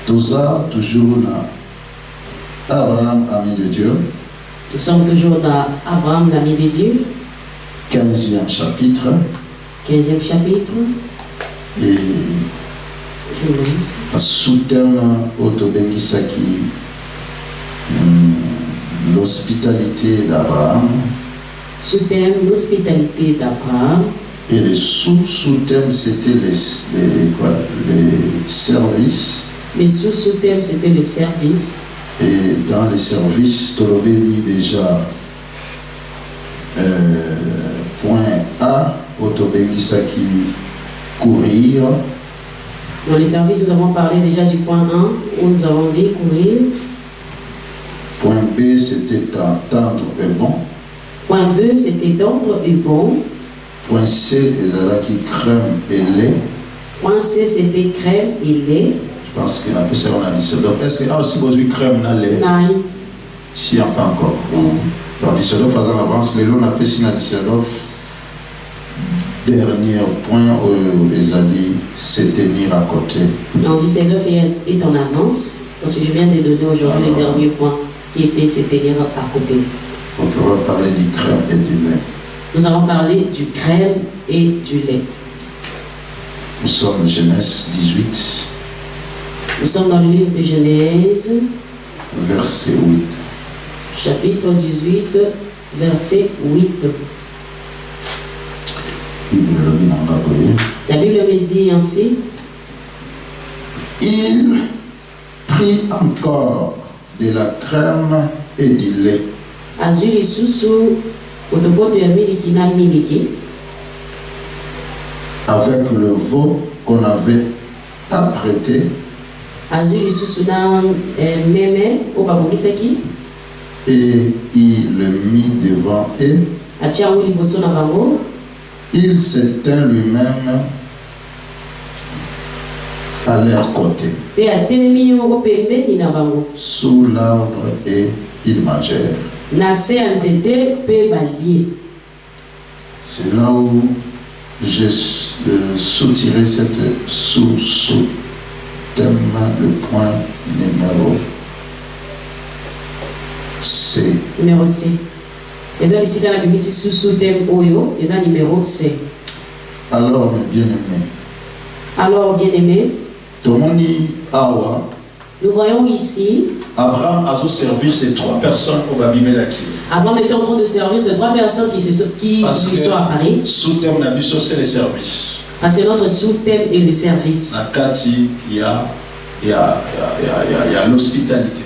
Tout ça, toujours dans Abraham, ami de Dieu. Nous sommes toujours dans Abraham, l'ami de Dieu. 15e chapitre. 15e chapitre. Et un sous-thème autobénisaki, l'hospitalité d'Abraham. Sous-thème, l'hospitalité d'Abraham. Et les sous-thèmes, c'était les services. Les sous-thèmes, c'était le service. Et dans les services, Tolobé mis déjà point A, Autobémisaki, courir. Dans les services, nous avons parlé déjà du point 1, où nous avons dit courir. Point B, c'était entendre et bon. Point B, c'était tendre et bon. Point C, qui crème et lait. Point C, c'était crème et lait. Je pense qu'il a pu se rendre à Düsseldorf. Est-ce qu'il y a aussi besoin de crème et lait? Non. Si, il n'y a pas encore. Donc, Düsseldorf, faisant l'avance, les lots, on a pu signer à Düsseldorf. Dernier point où ils ont dit se tenir à côté. Donc, Düsseldorf est en avance, parce que je viens de donner aujourd'hui le dernier point qui était se tenir à côté. Donc, on va parler du crème et du lait. Nous allons parler du crème et du lait. Nous sommes en Genèse 18. Nous sommes dans le livre de Genèse, verset 8. Chapitre 18, verset 8. La Bible me dit ainsi. Il prit encore de la crème et du lait. Azuli susu otopoto ya miliki na miliki. Avec le veau qu'on avait apprêté. Azuli susu na meme o babongisaki. Et il le mit devant eux. Atia wili boso na bango. Il s'éteint lui-même à leur côté. Sous l'arbre et ils mangèrent. C'est là où j'ai soutiré cette sous-thème, le point numéro C. Numéro C. Numéro C. Alors, mes bien-aimés. Alors, bien-aimés. Nous voyons ici. Abraham a servi ces 3 personnes au Babimelaki. Abraham était en train de servir ces 3 personnes qui sont à Paris. Sous-thème d'habitude, c'est le service. Parce que notre sous-thème est le service. Il y a l'hospitalité.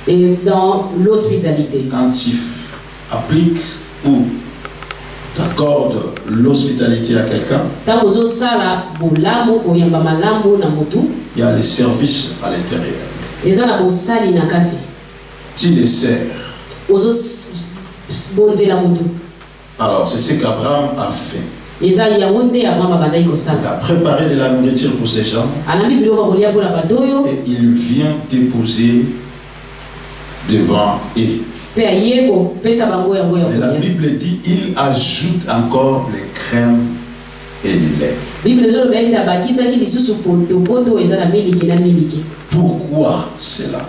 Et dans l'hospitalité. Quand tu appliques ou t'accordes l'hospitalité à quelqu'un, il y a les services à l'intérieur. Tu les sers. Alors c'est ce qu'Abraham a fait. Il a préparé de la nourriture pour ces gens et il vient déposer devant eux. Et la Bible dit il ajoute encore les crèmes et le lait. Pourquoi cela?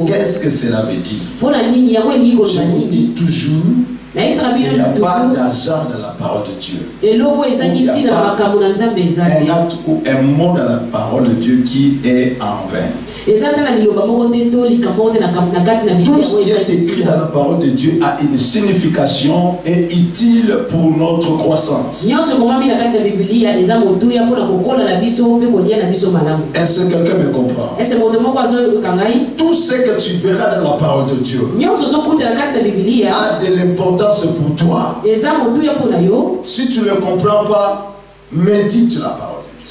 Qu'est-ce que cela veut dire? Je vous dis toujours, il n'y a pas d'hasard dans la parole de Dieu. Il n'y a pas un acte ou un mot dans la parole de Dieu qui est en vain. Tout ce qui est écrit dans la parole de Dieu a une signification et utile pour notre croissance. Est-ce que quelqu'un me comprend? Tout ce que tu verras dans la parole de Dieu a de l'importance important c'est pour toi. Si tu ne le comprends pas, médite la parole de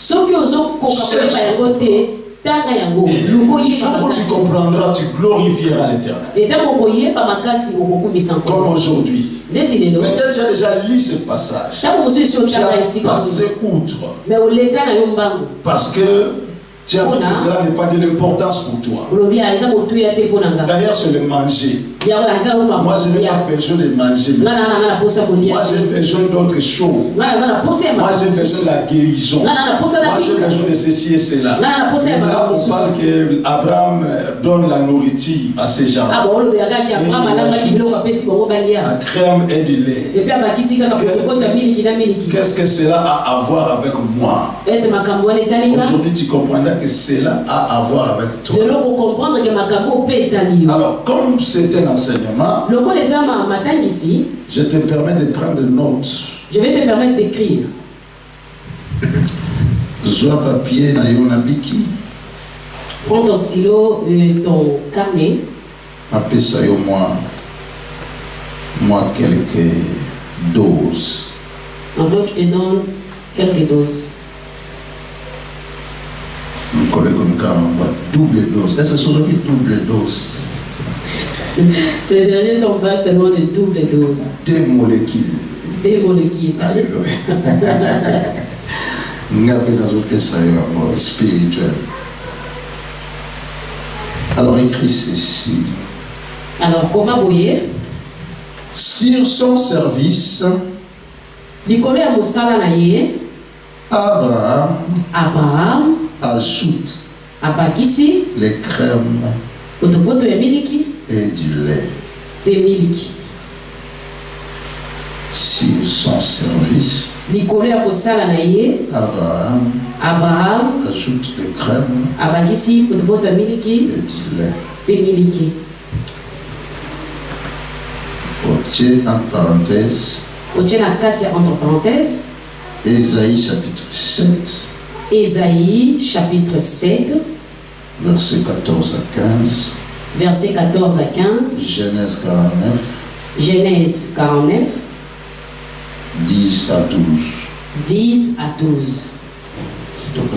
Dieu. Et le jour où tu comprendras, tu glorifieras l'Éternel. Comme aujourd'hui. Peut-être tu as déjà lu ce passage. Tu as passé outre. Parce que tu as vu que cela n'est pas de l'importance pour toi. D'ailleurs, c'est le manger. Moi, je n'ai pas besoin de manger. Moi, j'ai besoin d'autre chose. Moi, j'ai besoin de la guérison. Moi, j'ai besoin de ceci et cela. Là, on parle qu'Abraham donne la nourriture à ces gens. La crème et du lait. Qu'est-ce que cela a à voir avec moi? Aujourd'hui, tu comprendras que cela a à voir avec toi. Alors, comme c'est un enseignement, je te permets de prendre note. Je vais te permettre d'écrire. Prends ton stylo, ton carnet. Moi quelques doses. Enfin, je te donne quelques doses. Mon collègue double dose. Est-ce que c'est une double dose? Ces derniers temps, c'est loin de double dose. Des molécules. Des molécules. Alléluia. Spirituel. Alors écrit ceci. Alors comment vous voyez? Sur son service, Abraham ajoute les crèmes et du lait. Sur son service, Abraham ajoute les crèmes et du lait. Entre parenthèses, Ésaïe chapitre 7. Ésaïe chapitre 7. Versets 14 à 15. Versets 14 à 15. Genèse 49. Genèse 49. 10 à 12. 10 à 12. Donc,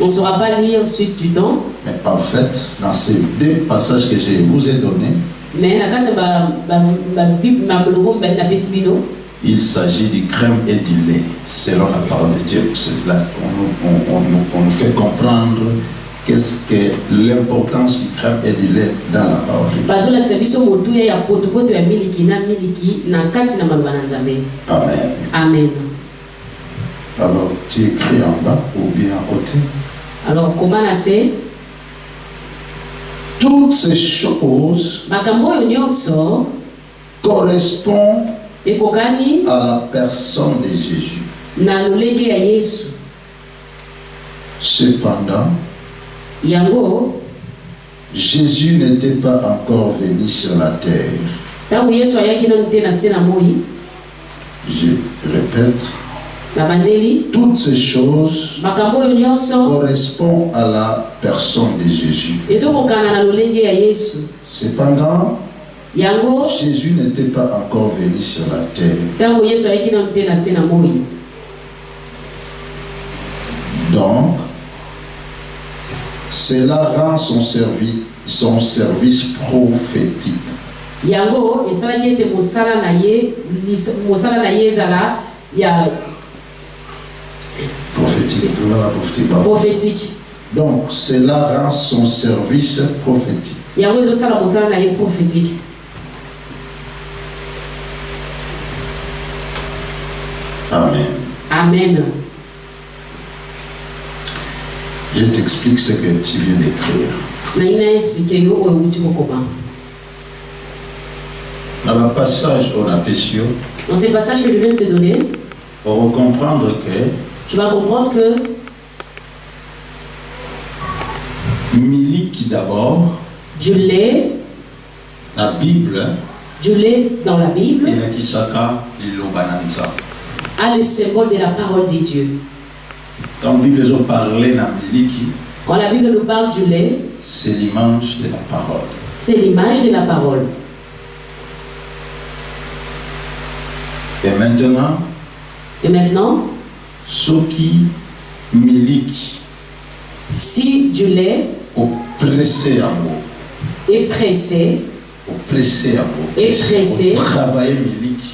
on ne saura pas lire suite du temps. Mais en fait, dans ces deux passages que je vous ai donnés, il s'agit du crème et du lait, selon la parole de Dieu. Là, on nous fait comprendre qu'est-ce que l'importance du crème et du lait dans la parole de Dieu. Amen. Amen. Alors, tu écris en bas ou bien à côté? Alors, comment c'est? Toutes ces choses correspondent à la personne de Jésus. Cependant, Jésus n'était pas encore venu sur la terre. Je répète. Toutes ces choses correspondent à la personne de Jésus. Cependant, Jésus n'était pas encore venu sur la terre. Donc, cela rend son service prophétique. Prophétique. Donc, cela rend son service prophétique. Amen. Amen. Je t'explique ce que tu viens d'écrire. Dans le passage on a péché. Dans ce passage que je viens de te donner, on va comprendre que tu vas comprendre que Miliki d'abord, du lait, la Bible, du lait dans la Bible, et la Kisaka, a le symbole de la parole de Dieu. Quand la Bible nous parle de Miliki, quand la Bible nous parle du lait, c'est l'image de la parole. C'est l'image de la parole. Et maintenant, ce qui miliki, si du lait est pressé,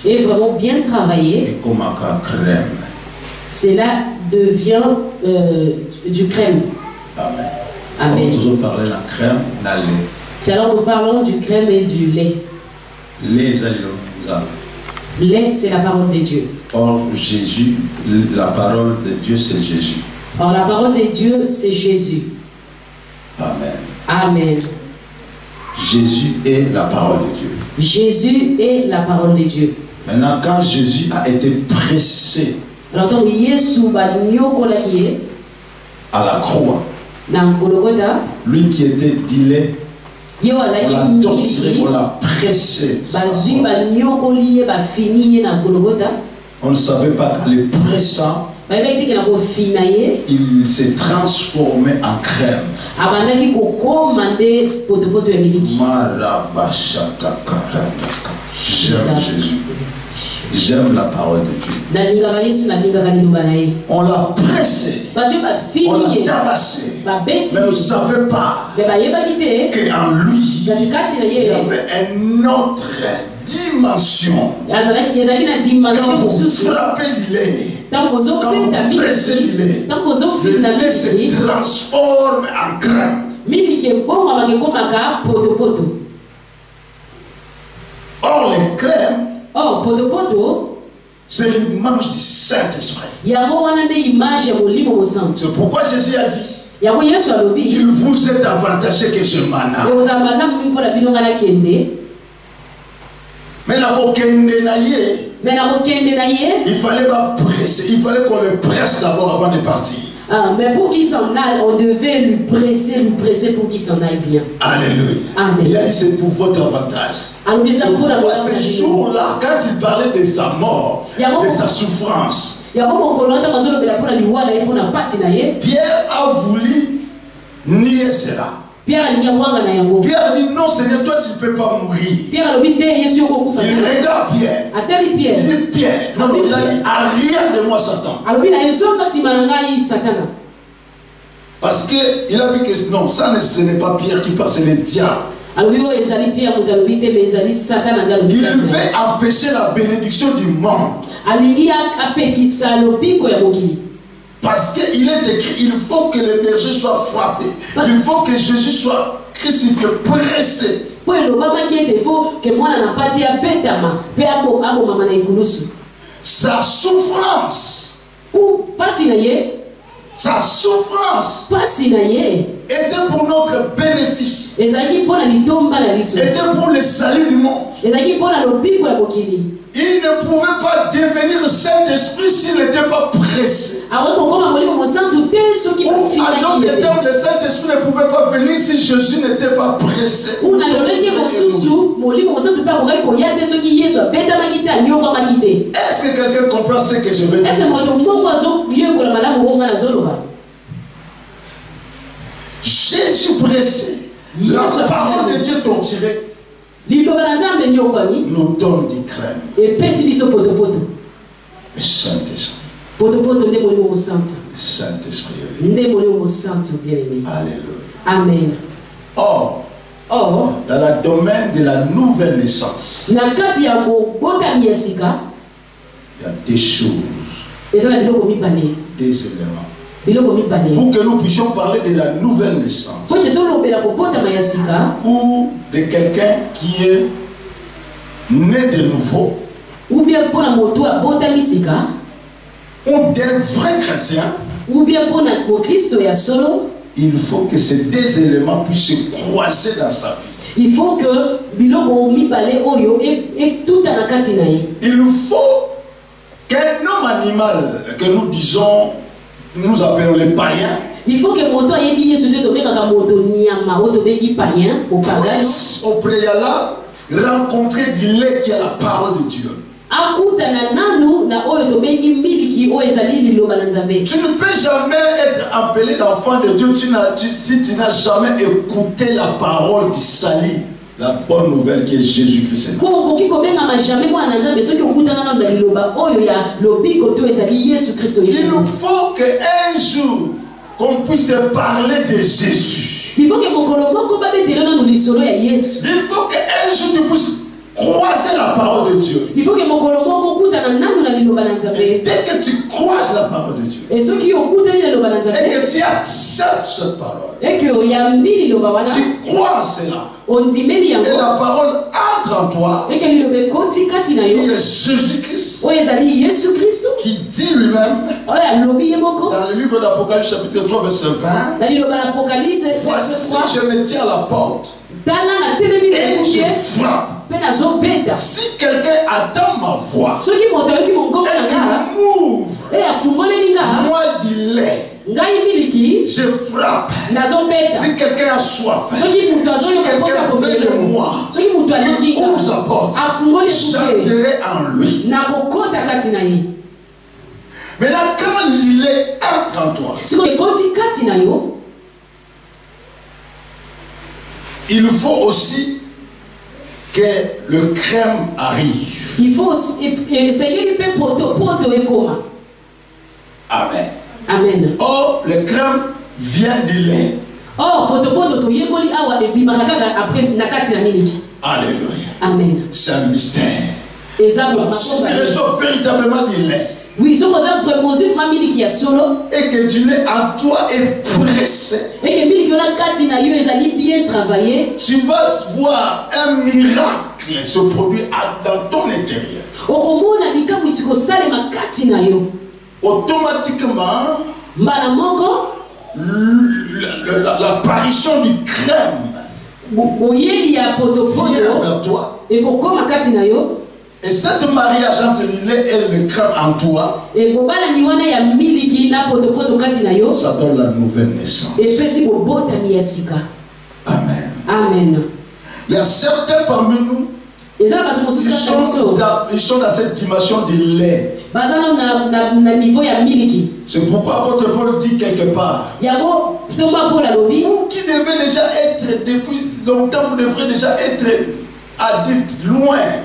et vraiment bien travaillé, cela devient du crème. Amen. Amen. On toujours parler de la crème, la lait. C'est alors nous parlons du crème et du lait. Lait, c'est la parole de Dieu. Or, Jésus, la parole de Dieu, c'est Jésus. Or, la parole de Dieu, c'est Jésus. Amen. Amen. Jésus est la parole de Dieu. Jésus est la parole de Dieu. Maintenant, quand Jésus a été pressé à la croix, lui qui était dilé, on l'a torturé, on l'a pressé. On ne savait pas qu'en le pressant, il s'est transformé en crème. J'aime Jésus. J'aime la parole de Dieu. On l'a pressé, on l'a tabassé, mais on ne savait pas qu'en lui, il y avait une autre dimension. Quand vous frappez du lait, quand vous pressez du lait, le lait se transforme en crème. Or, les crèmes, c'est l'image du Saint-Esprit. C'est pourquoi Jésus a dit, il vous est avantagé que je m'en aille. Mais il fallait pas presser, il fallait qu'on le presse d'abord avant de partir. Mais pour qu'il s'en aille, on devait lui presser pour qu'il s'en aille bien. Alléluia. Amen. Il a dit c'est pour votre avantage. C'est pourquoi ces jours-là, quand il parlait de sa mort, de sa souffrance, Pierre a voulu nier cela. Pierre dit non Seigneur, toi tu ne peux pas mourir. Il regarde Pierre. Il dit Pierre, non, il a dit arrière de moi Satan. Parce qu'il a vu que non, ça ce n'est pas Pierre qui parle, c'est le diable. Il veut empêcher la bénédiction du monde. Parce qu'il est écrit, il faut que le berger soit frappé. Il faut que Jésus soit crucifié, pressé. Sa souffrance était pour notre bénéfice. Était pour le salut du monde. Il ne pouvait pas devenir Saint-Esprit s'il n'était pas pressé. Ou à d'autres termes, le Saint-Esprit ne pouvait pas venir si Jésus n'était pas pressé. Est-ce que quelqu'un comprend ce que je veux dire? Jésus pressé, la parole de Dieu torturée, nous donne du crème. Le Saint-Esprit. Le Saint-Esprit. Alléluia. Amen. Or, dans le domaine de la nouvelle naissance, il y a des choses, des éléments. Pour que nous puissions parler de la nouvelle naissance, ou de quelqu'un qui est né de nouveau, ou bien pour un ou d'un vrai chrétien, ou bien pour un Christ solo, il faut que ces deux éléments puissent se croiser dans sa vie. Il faut que il faut qu'un homme animal que nous disons, nous appelons les païens, il faut que puisse au préalable rencontrer du lait qui est la parole de Dieu. Tu ne peux jamais être appelé l'enfant de Dieu si tu n'as jamais écouté la parole du salut. La bonne nouvelle qui est Jésus-Christ. Il faut qu'un jour qu'on puisse te parler de Jésus. Il faut qu'un jour tu puisses croiser la parole de Dieu. Il faut que et dès que tu croises la parole de Dieu et que tu acceptes cette parole, tu crois à cela et la parole entre en toi, qui est Jésus-Christ, qui dit lui-même dans le livre d'Apocalypse chapitre 3 verset 20, voici je me tiens à la porte et je frappe. Si quelqu'un attend ma voix et qu'il m'ouvre, moi dis-le, je frappe. Si quelqu'un a soif, si quelqu'un veut de moi, qu'il ouvre sa porte, j'entrerai en lui. Maintenant, quand l'îlet entre en toi, il faut aussi que le crème arrive. Il faut Amen. Amen. Oh, le crème vient du lait. Oh, alléluia. Amen. C'est un mystère. Donc, si tu reçois véritablement du lait, oui, et que du lait en toi est pressé, et que tu vas voir un miracle se produire dans ton intérieur. Automatiquement, l'apparition du crème vient vers toi. Et cette mariage entre le lait et le crème en toi, ça donne la nouvelle naissance. Amen. Amen. Il y a certains parmi nous qui sont dans cette dimension de lait. C'est pourquoi votre Paul dit quelque part, vous qui devez déjà être, depuis longtemps, vous devrez déjà être adulte, loin.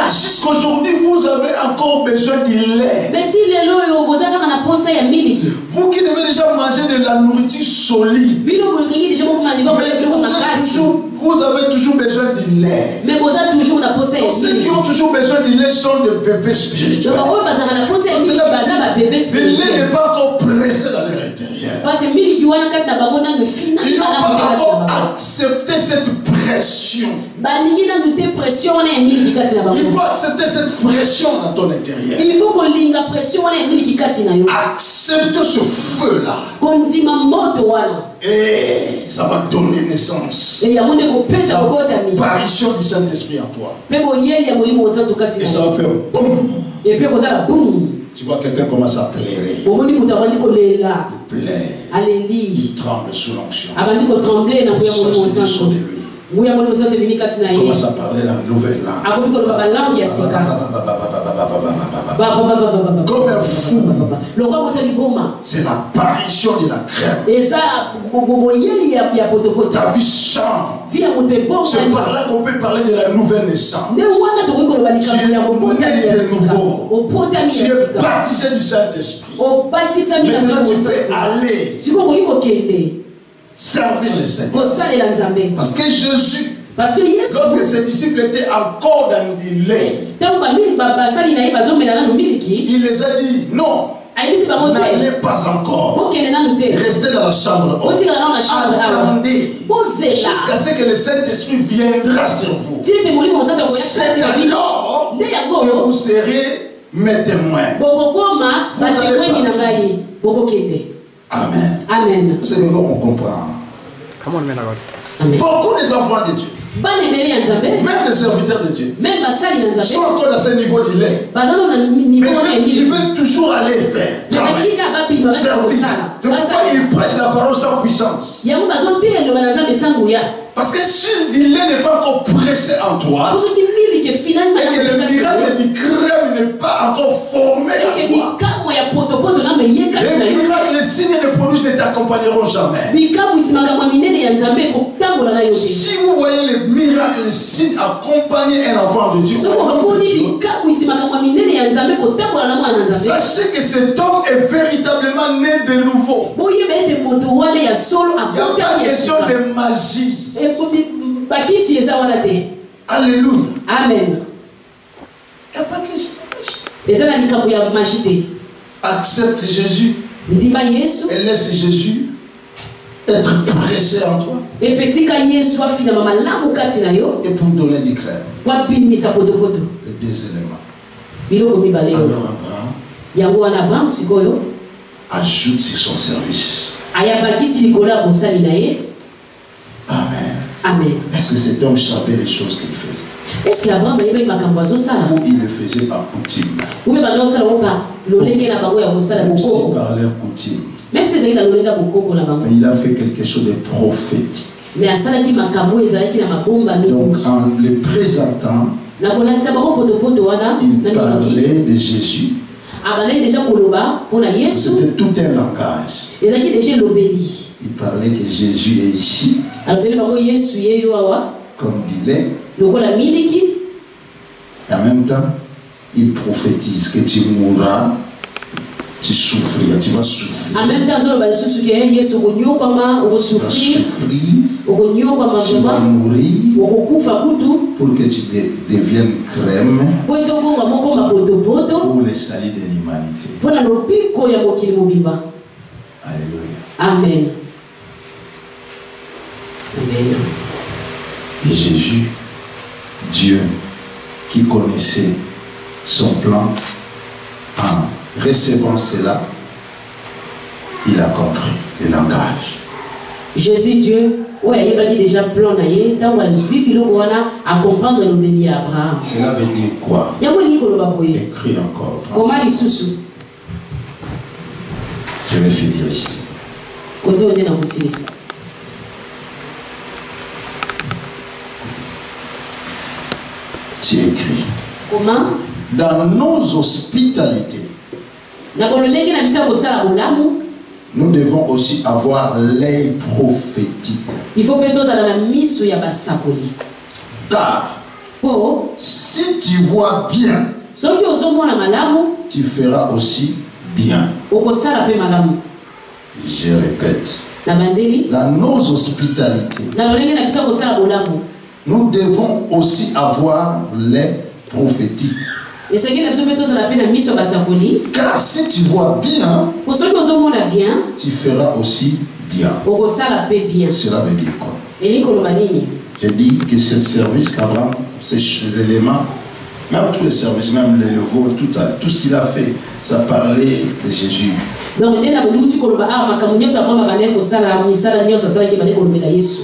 Jusqu'aujourd'hui, vous avez encore besoin de lait. Vous qui devez déjà manger de la nourriture solide, vous avez toujours besoin de lait. Donc, ceux qui ont toujours besoin de lait sont des bébés spirituels. Le lait n'est pas encore pressé dans leur intérieur. Ils n'ont pas encore accepté cette pression. Il faut accepter cette pression dans ton intérieur. Accepte ce feu-là. Et ça va donner naissance. L'apparition du Saint-Esprit en toi. Et ça va faire boum. Tu vois quelqu'un commence à pleurer. Il pleure. Il tremble sous l'onction. Il commence à parler la nouvelle langue. Comme un fou. C'est l'apparition de la crème. Ta vie change. C'est par là qu'on peut parler de la nouvelle naissance. Tu es né de nouveau. Tu es baptisé du Saint-Esprit. Maintenant tu peux aller servir le Seigneur. Parce que Jésus, lorsque ses disciples étaient encore dans du lait, il les a dit non, n'allez pas encore, restez dans la chambre haute, attendez jusqu'à ce que le Saint-Esprit viendra sur vous. C'est alors que vous serez mes témoins. Vous allez partir. Amen. Amen. C'est le on comprend. Beaucoup des enfants de Dieu, même les serviteurs de Dieu, sont encore dans ce niveau de lait. Mais ils veulent toujours aller vers. C'est pourquoi ils prêchent la parole sans puissance. Parce que si le lait n'est pas encore pressé en toi, et que le miracle du crème n'est pas encore formé à toi. Les miracles, les signes et les prodiges ne t'accompagneront jamais. Si vous voyez les miracles, les signes accompagner un enfant de Dieu, sachez que cet homme est véritablement né de nouveau. Il n'y a pas question de magie. Alléluia. Amen. Il n'y a pas question de magie. Accepte Jésus. Et laisse Jésus être pressé en toi. Et pour donner du crème. Les deux éléments. Alors Abraham ajoute sur son service. Amen. Amen. Est-ce que cet homme savait les choses qu'il faisait? Est-ce qu'Abraham ou il le faisait par coutume? Aussi par leur coutume. Même si mais il a fait quelque chose de prophétique. Donc en le présentant, il parlait de Jésus. C'était tout un langage. Il parlait que Jésus est ici, comme il est. Et en même temps, il prophétise que tu mourras, tu souffriras, tu vas souffrir. En même temps, tu vas souffrir, tu vas mourir pour que tu deviennes crème pour le salut de l'humanité. Alléluia. Amen. Amen. Et Jésus, Dieu, qui connaissait son plan, en recevant cela, il a compris le langage. Jésus, Dieu, ouais, il a déjà plan à comprendre le béni à Abraham. Cela veut dire quoi? Écris encore. Comment il sous? Je vais finir ici. Tu écris. Comment? Dans nos hospitalités, nous devons aussi avoir l'œil prophétique. Il faut plutôt la mise sur car si tu vois bien, tu feras aussi bien. Je répète. Dans nos hospitalités, nous devons aussi avoir l'œil prophétique. Car si tu vois bien, tu feras aussi bien. Cela veut dire quoi? Je dis que ce service qu'Abraham, ces éléments, même tous les services, même les levaux, tout ce qu'il a fait, ça parlait de Jésus.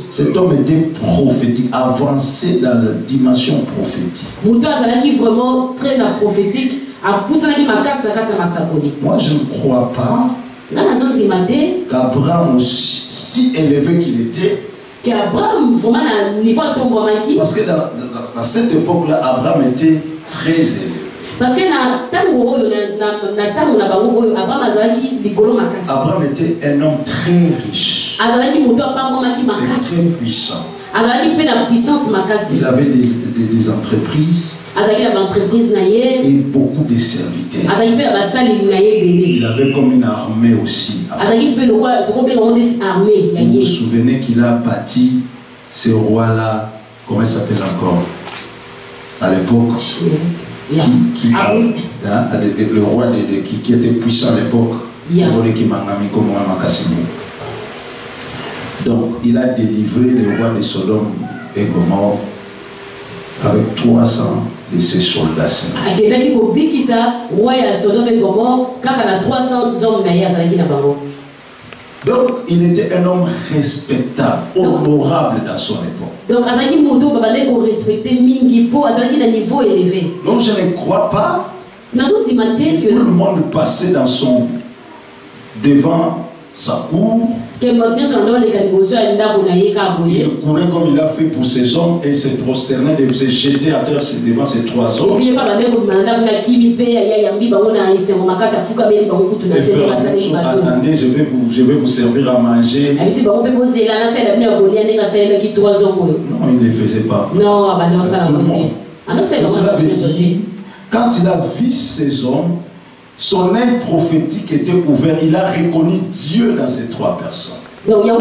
Cet homme était prophétique, avancé dans la dimension prophétique. Moi, je ne crois pas qu'Abraham, si élevé qu'il était, parce que dans cette époque-là, Abraham était très élevé. Parce que Abraham était un homme très riche, très puissant. Il avait des entreprises et beaucoup de serviteurs. Il avait comme une armée aussi. Vous vous souvenez qu'il a bâti ce roi-là, comment il s'appelle encore à l'époque? Le roi qui était puissant à l'époque. Donc il a délivré le roi de Sodome et Gomorrhe avec 300 de ses soldats. Donc il était un homme respectable, honorable dans son époque. Donc je ne crois pas que tout le monde passait devant sa cour Il courait comme il a fait pour ces hommes et se prosternait et se jeter à terre devant ces 3 hommes. Et faire la même chose, attendez, je vais vous servir à manger. Non, il ne le faisait pas. Non, tout le monde. Cela veut dire, quand il a vu ces hommes, son œil prophétique était ouvert. Il a reconnu Dieu dans ces 3 personnes. Maintenant,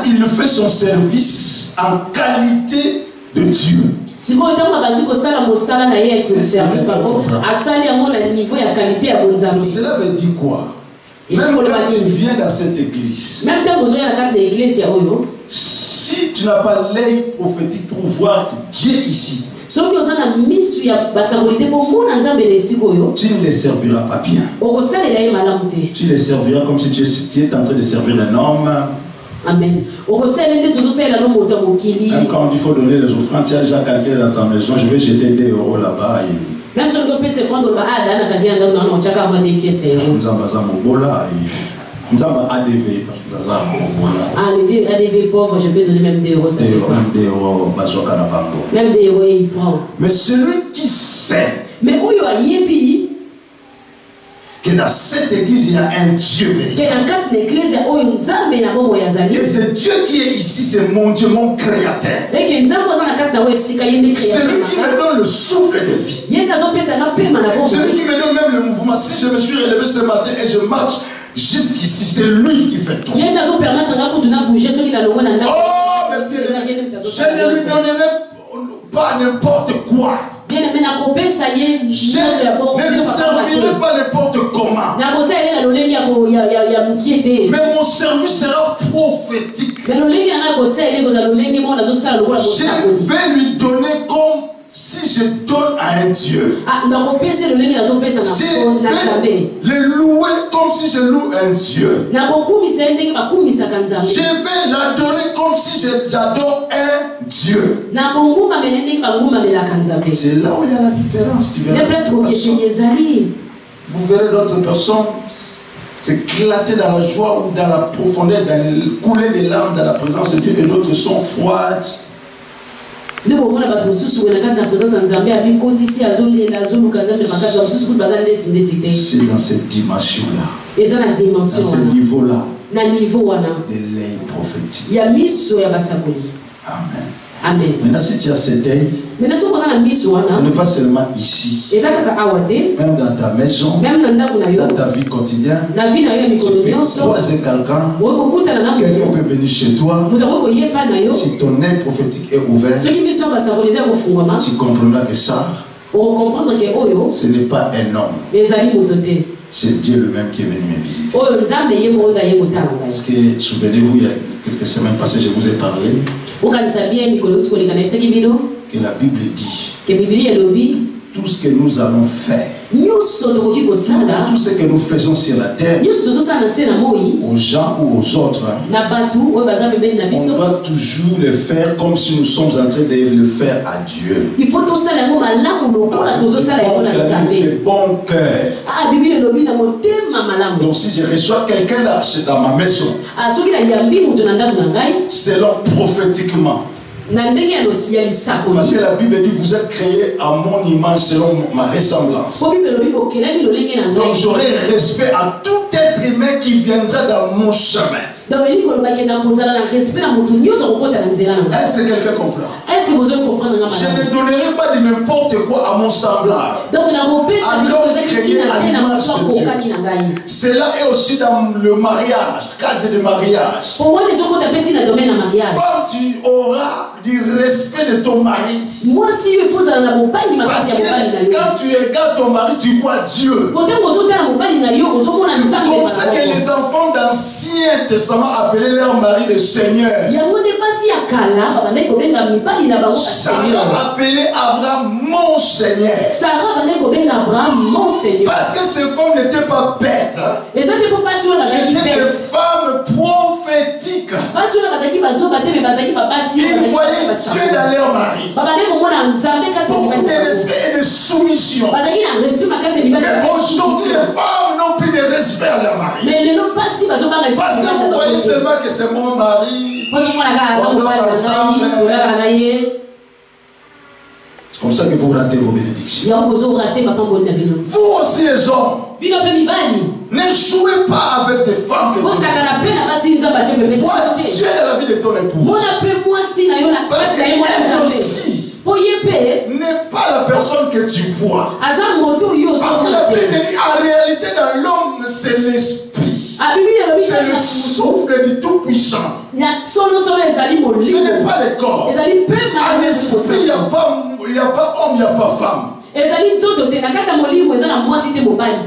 il fait son service en qualité de Dieu. Mais cela veut dire quoi? Même quand tu viens dans cette église, si tu n'as pas l'œil prophétique pour voir Dieu ici, tu ne les serviras pas bien. Tu les serviras comme si tu étais en train de servir un homme. Amen. Même quand il faut donner les offrandes, tu as déjà calculé dans ta maison, je vais jeter 2 € là-bas. Même si on peut se prendre là, les ADV pauvres, je peux donner même 2 €. Même 2 €, il prend. Mais celui qui sait que dans cette église il y a un Dieu véritable. Et ce Dieu qui est ici, c'est mon Dieu, mon créateur. Celui qui me donne le souffle de vie. Celui qui me donne même le mouvement. Si je me suis relevé ce matin et je marche jusqu'ici, c'est lui qui fait tout. Oh, mais je ne lui donnerai pas n'importe quoi. Je ne lui servirai pas n'importe comment. Mais mon service sera prophétique. Je vais lui donner comme si je donne à un Dieu. Je vais le louer comme si je loue un Dieu. Je vais l'adorer comme si j'adore un Dieu. C'est là où il y a la différence. Vous verrez d'autres personnes s'éclater dans la joie ou dans la profondeur, couler des larmes dans la présence de Dieu, et d'autres sont froides. C'est dans cette dimension-là, dans ce niveau-là, de l'œil prophétique. Amen. Amen. Maintenant, si tu as cet œil, ce n'est pas seulement ici, même dans ta maison, dans ta vie quotidienne, tu peux croiser quelqu'un peut venir chez toi. Si ton œil prophétique est ouvert, tu comprendras que ça, ce n'est pas un homme. C'est Dieu lui-même qui est venu me visiter. Parce que, souvenez-vous, il y a quelques semaines passées, je vous ai parlé que la Bible dit tout ce que nous allons faire, tout ce que nous faisons sur la terre, aux gens ou aux autres, on doit toujours le faire comme si nous sommes en train de le faire à Dieu. Il faut tout ça, de bon cœur. Donc si je reçois quelqu'un dans ma maison, selon prophétiquement, parce que la Bible dit vous êtes créés à mon image selon ma ressemblance. Donc j'aurai respect à tout être humain qui viendra dans mon chemin. Est-ce que quelqu'un comprend? Je ne donnerai pas de n'importe quoi à mon semblable. Alors créé à l'image de Dieu. Cela est aussi dans le mariage, cadre de mariage. Femme, tu auras du respect de ton mari. Parce que quand tu regardes ton mari, tu vois Dieu. C'est comme ça que les enfants d'Ancien Testament appelaient leur mari le Seigneur. Sarah appelait Abraham mon Seigneur. Parce que ces femmes n'étaient pas bêtes. C'était des femmes prophétiques. Ils voyaient Dieu dans leur mari. Beaucoup de respect et de soumission. Mais aujourd'hui, les femmes n'ont plus de respect à leur mari. Parce que vous voyez seulement que c'est mon mari. C'est comme ça que vous ratez vos bénédictions. Vous aussi les hommes, ne jouez pas avec des femmes que Dieu vois Dieu dans la vie de ton épouse. Parce qu'elle aussi n'est pas la personne que tu vois. Parce que la Bible dit en réalité dans l'homme c'est l'esprit. C'est le souffle du Tout-Puissant. Ce n'est pas le corps. En esprit, il n'y a pas homme, il n'y a pas femme. Il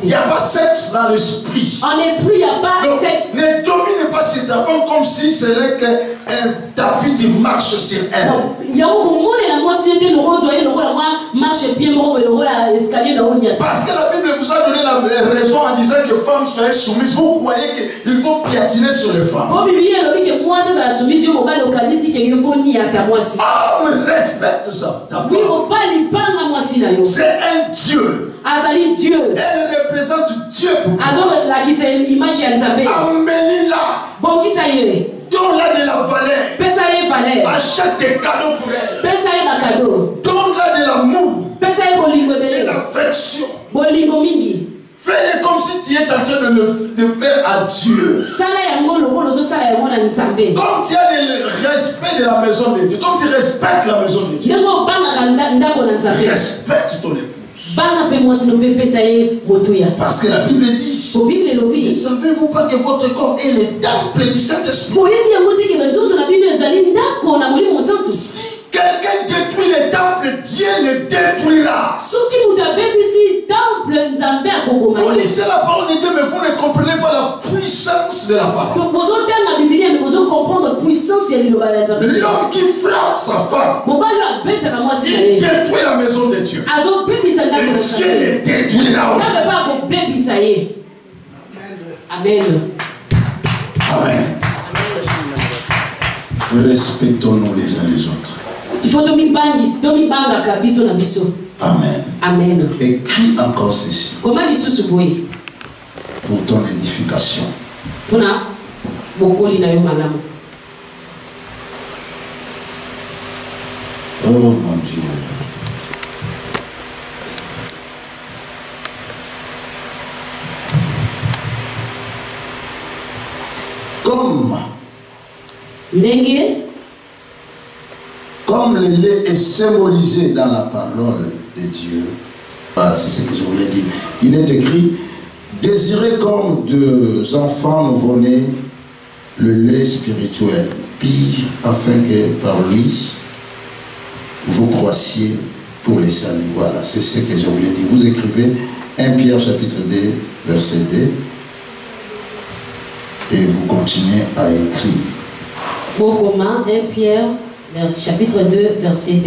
n'y a pas sexe dans l'esprit. En esprit, il n'y a pas sexe. Ne domine pas cette femme comme si c'était un tapis qui marche sur elle. Parce que la Bible vous a donné la raison en disant que femmes soient soumises. Vous croyez qu'il faut piétiner sur les femmes. Homme, respecte ta femme. C'est un Dieu. Elle représente Dieu pour toi. Embellis-la. Donne-la de la valeur. Achète des cadeaux pour elle. Donne-la de l'amour. De l'affection. Fais-le comme si tu es en train de le faire à Dieu. Comme tu as le respect de la maison de Dieu. Comme tu respectes la maison de Dieu. Respecte ton épouse. Parce que la Bible dit, ne savez-vous pas que votre corps est le temple du Saint-Esprit? Si quelqu'un détruit le temple, Dieu le détruira. Vous lisez la parole de Dieu, mais vous ne comprenez pas la puissance de la parole. L'homme qui frappe sa femme, il détruit la maison de Dieu. Et Dieu le détruira aussi. Amen. Amen. Respectons-nous les uns les autres. Amen. Amen. Écris encore ceci. Pour ton édification. Oh mon Dieu. Comme le lait est symbolisé dans la parole de Dieu. Voilà, c'est ce que je voulais dire. Il est écrit, désirez comme deux enfants nouveau-nés le lait spirituel, puis afin que par lui vous croissiez pour les saluts. Voilà, c'est ce que je voulais dire. Vous écrivez 1 Pierre chapitre 2, verset 2, et vous continuez à écrire. Mot commun, 1 Pierre, chapitre 2, verset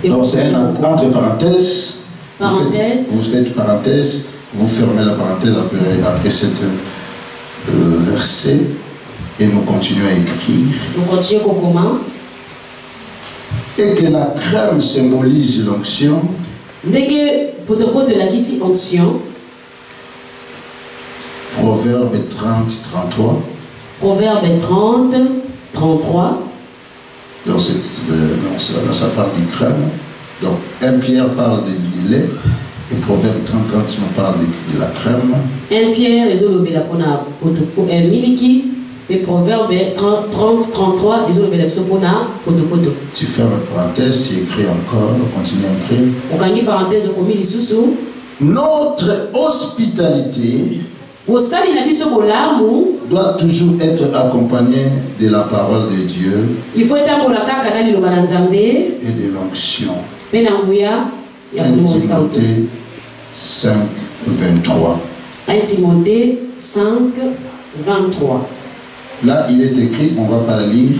2. Donc c'est entre parenthèses. Vous faites parenthèse, vous fermez la parenthèse après cette verset et nous continuons à écrire. Nous continuons au commun. Et que la crème symbolise l'onction. Dès que pour de la ici onction. Proverbe 30, 33. Proverbe 30, 33. Donc ça parle du crème. Donc 1 Pierre parle du lait et Proverbe 30, 30 nous parle de la crème. 1 Pierre ils ont levé la pona miliki et Proverbe 30, 33 ils ont levé la pona poto. Tu fermes la parenthèse, tu écris encore, continue à écrire. On gagne parenthèse au commis sous. Notre hospitalité doit toujours être accompagné de la parole de Dieu et de l'onction. 1 Timothée 5, 23. 1 Timothée 5, 23. Là, il est écrit, on ne va pas le lire.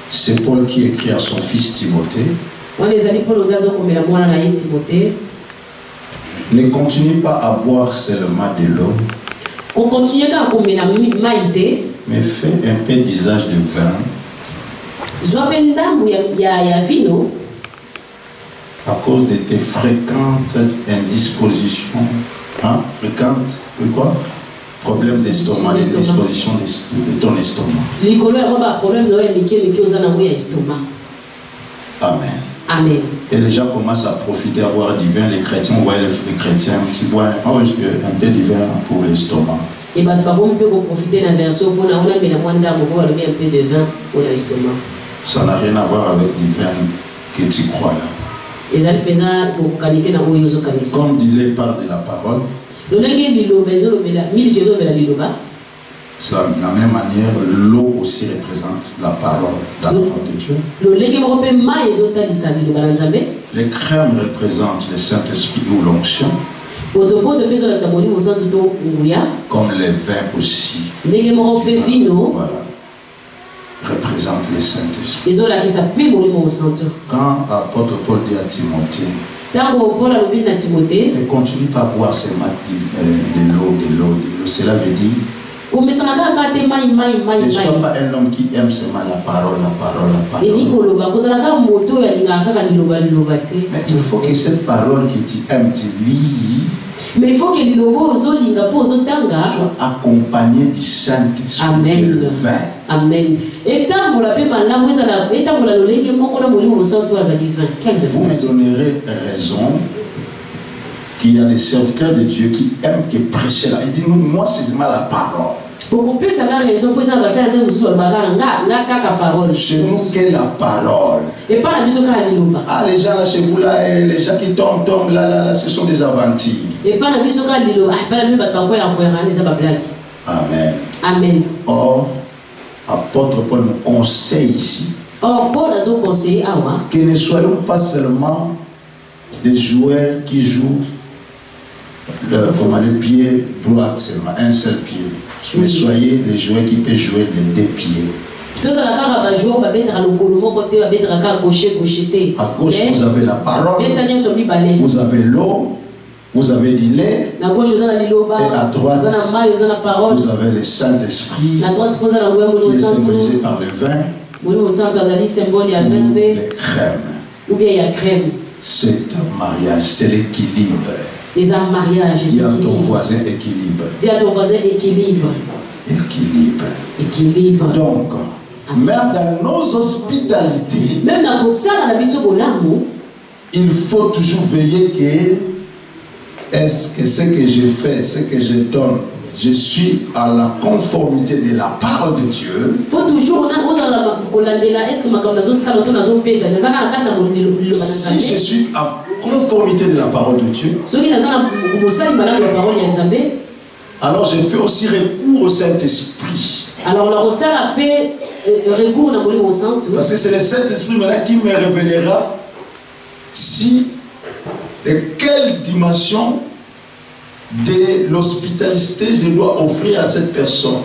C'est Paul qui écrit à son fils Timothée. Ne continue pas à boire seulement de l'eau, mais fais un peu d'usage de vin À cause de tes fréquentes indispositions, hein, fréquentes, quoi? Problème d'estomac, des dispositions de ton estomac. Amen. Amen. Et les gens commencent à profiter, à boire du vin. Les chrétiens, voient les chrétiens qui boivent un peu de vin pour l'estomac. Et bah, tu vas profiter d'un verso pour la un peu de vin pour l'estomac. Ça n'a rien à voir avec du vin que tu crois là. Comme dit les parts de la parole, c'est la même manière, l'eau aussi représente la parole de Dieu. Les crèmes représentent le Saint-Esprit ou l'onction. Comme les vins aussi. Voilà. Représente le Saint-Esprit. Quand l'apôtre Paul dit à Timothée, ne continue pas à boire seulement de l'eau. Cela veut dire ne sois pas un homme qui aime seulement la parole. Mais il faut que cette parole que tu aimes, tu lis, mais il faut que soit accompagné du Saint-Esprit, le vin. Amen. Vous me donnerez raison qu'il y a des serviteurs de Dieu qui aiment que prêcher là. Il dit, moi c'est seulement la parole. Chez nous, quelle est la parole? Ah, les gens là chez vous là, les gens qui tombent là, ce sont des aventures. Amen. Amen. Or, apôtre Paul nous conseille ici que ne soyons pas seulement des joueurs qui jouent le pied droit seulement, un seul pied. Mais soyez les joueurs qui peuvent jouer les deux pieds. À gauche, vous avez la parole, vous avez l'eau, vous avez du lait, et à droite, vous avez le Saint-Esprit qui est symbolisé par le vin ou les crèmes. C'est un mariage, c'est l'équilibre. Les mariages. Dis à ton voisin équilibre. Dis à ton voisin équilibre. Équilibre. Donc, même dans nos hospitalités, il faut toujours veiller que est-ce que ce que je fais, ce que je donne, je suis à la conformité de la parole de Dieu. Il faut toujours si je suis à conformité de la parole de Dieu, alors je fais aussi recours au Saint-Esprit. Parce que c'est le Saint-Esprit maintenant qui me révélera si de quelle dimension de l'hospitalité je dois offrir à cette personne.